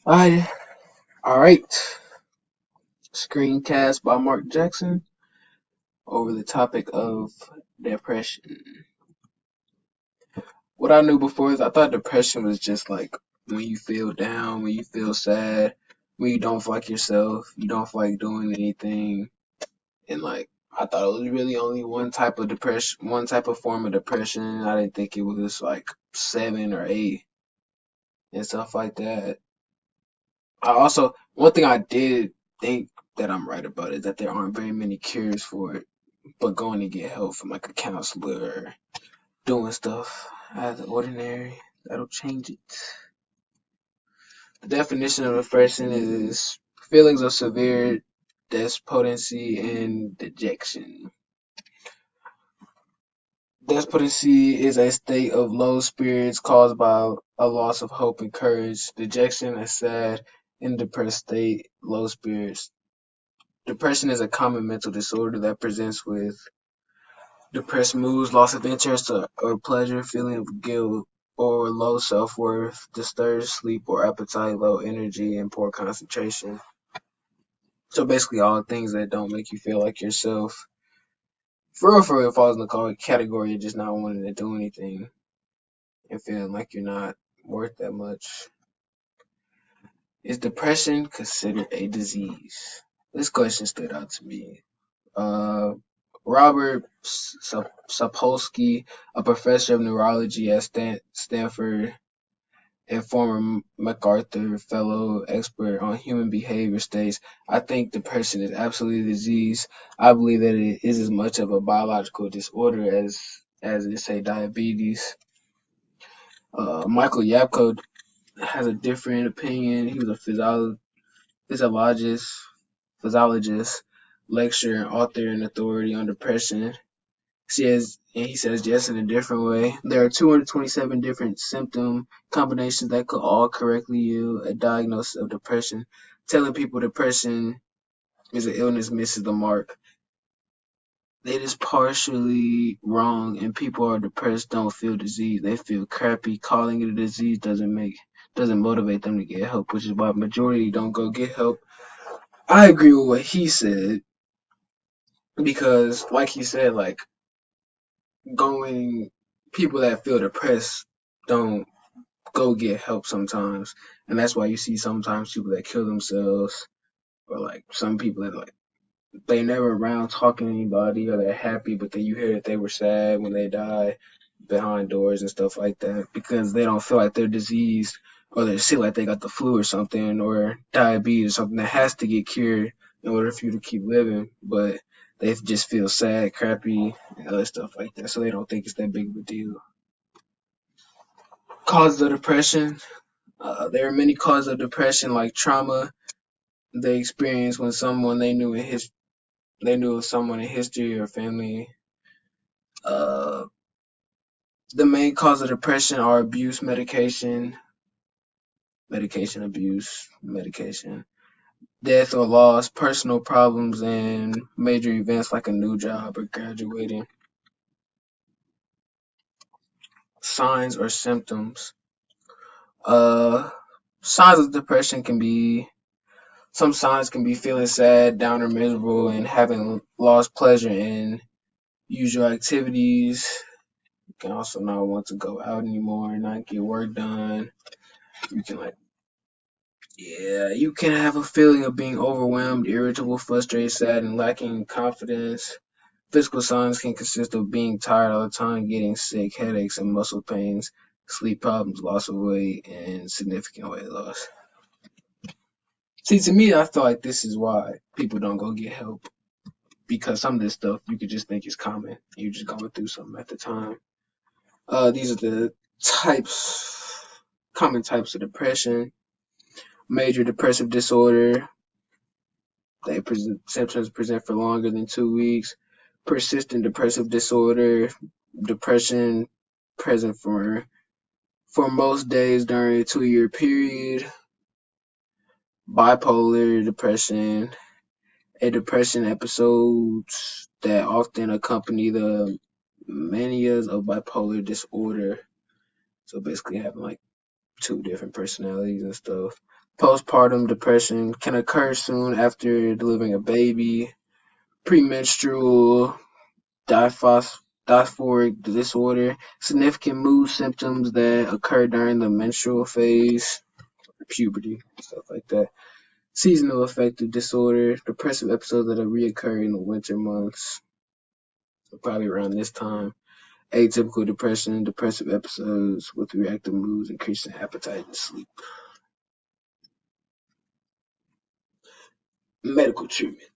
Hi. All right. Screencast by Mark Jackson over the topic of depression. What I knew before is I thought depression was just like when you feel down, when you feel sad, when you don't feel like yourself, you don't feel like doing anything. And like, I thought it was really only one type of depression, one type of form of depression. I didn't think it was like seven or eight and stuff like that. One thing I did think that I'm right about is that there aren't very many cures for it. But going to get help from like a counselor or doing stuff out of the ordinary, that'll change it. The definition of depression is feelings of severe despondency and dejection. Despondency is a state of low spirits caused by a loss of hope and courage. Dejection, a sad and depressed state, low spirits. Depression is a common mental disorder that presents with depressed moods, loss of interest or pleasure, feeling of guilt or low self-worth, disturbed sleep or appetite, low energy, and poor concentration. So basically all things that don't make you feel like yourself. For real, it falls in the category of just not wanting to do anything and feeling like you're not worth that much. Is depression considered a disease? This question stood out to me. Uh, Robert Sapolsky, a professor of neurology at Stanford and former MacArthur Fellow expert on human behavior, states, I think depression is absolutely a disease. I believe that it is as much of a biological disorder as it say diabetes. Michael Yapko has a different opinion. He was a physiologist, physiologist, lecturer, and author and authority on depression. He says yes in a different way. There are 227 different symptom combinations that could all correctly yield a diagnosis of depression. Telling people depression is an illness misses the mark. It is partially wrong, and people who are depressed don't feel disease. They feel crappy. Calling it a disease doesn't motivate them to get help, which is why majority don't go get help. I agree with what he said because, like he said, like going people that feel depressed don't go get help sometimes, and that's why you see sometimes people that kill themselves, or like some people that like they never around talking to anybody, or they're happy, but then you hear that they were sad when they die behind doors and stuff like that because they don't feel like they're diseased or they're sick like they got the flu or something or diabetes or something that has to get cured in order for you to keep living, but they just feel sad, crappy, and other stuff like that, so they don't think it's that big of a deal. Causes of depression. There are many causes of depression, like trauma they experience when someone they knew of someone in history or family. Uh, the main cause of depression are abuse, medication abuse, medication, death or loss, personal problems, and major events like a new job or graduating. Signs or symptoms. Uh, signs of depression can be Some signs can be feeling sad, down, or miserable, and having lost pleasure in usual activities. You can also not want to go out anymore and not get work done. You can you can have a feeling of being overwhelmed, irritable, frustrated, sad, and lacking confidence. Physical signs can consist of being tired all the time, getting sick, headaches and muscle pains, sleep problems, loss of weight, and significant weight loss. See, to me, I feel like this is why people don't go get help because some of this stuff you could just think is common. You're just going through something at the time. These are the types, common types of depression. Major depressive disorder. Symptoms present for longer than 2 weeks. Persistent depressive disorder. Depression present for most days during a 2 year period. Bipolar depression. A depression episodes that often accompany the manias of bipolar disorder. So basically having like two different personalities and stuff. Postpartum depression can occur soon after delivering a baby. Premenstrual dysphoric disorder, significant mood symptoms that occur during the menstrual phase, puberty, stuff like that. Seasonal affective disorder, depressive episodes that reoccur in the winter months, probably around this time. Atypical depression, depressive episodes with reactive moods, increasing appetite and sleep. Medical treatment.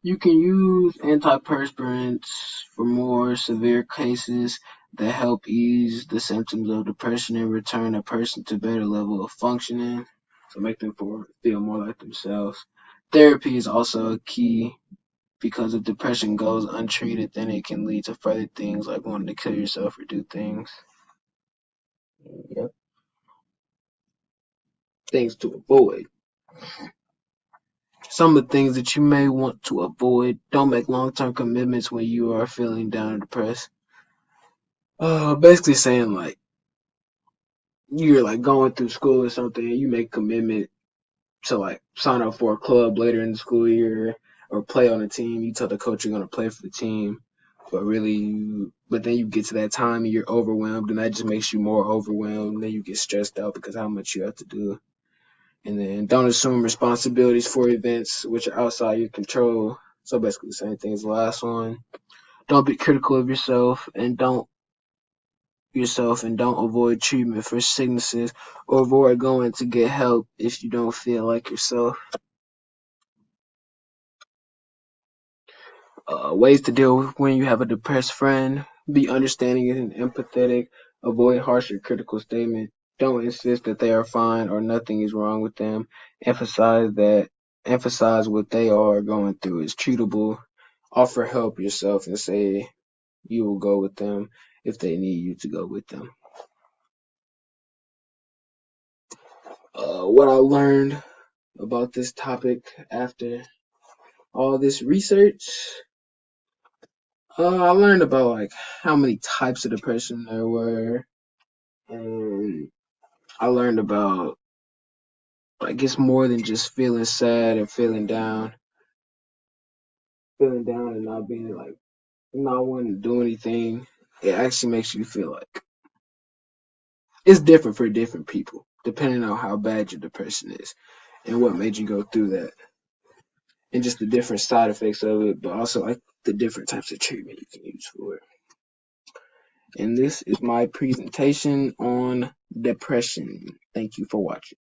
You can use antiperspirants for more severe cases that help ease the symptoms of depression and return a person to better level of functioning, so make them feel more like themselves. Therapy is also a key because if depression goes untreated, then it can lead to further things like wanting to kill yourself or do things. Yep. Things to avoid. Some of the things that you may want to avoid: don't make long-term commitments when you are feeling down and depressed. Basically saying like you're like going through school or something, and you make a commitment to like sign up for a club later in the school year or play on a team. You tell the coach you're gonna play for the team, but then you get to that time and you're overwhelmed, and that just makes you more overwhelmed. And then you get stressed out because of how much you have to do. And then don't assume responsibilities for events which are outside your control. So basically the same thing as the last one. Don't be critical of yourself and don't avoid treatment for sicknesses or avoid going to get help if you don't feel like yourself. Ways to deal with when you have a depressed friend: be understanding and empathetic, avoid harsh or critical statements, don't insist that they are fine or nothing is wrong with them, emphasize what they are going through is treatable, offer help yourself and say you will go with them if they need you to go with them. What I learned about this topic after all this research, I learned about like how many types of depression there were, and I learned about like it's more than just feeling sad and feeling down and not being like not wanting to do anything. It actually makes you feel like it's different for different people, depending on how bad your depression is and what made you go through that, and just the different side effects of it, but also like the different types of treatment you can use for it. And this is my presentation on depression. Thank you for watching.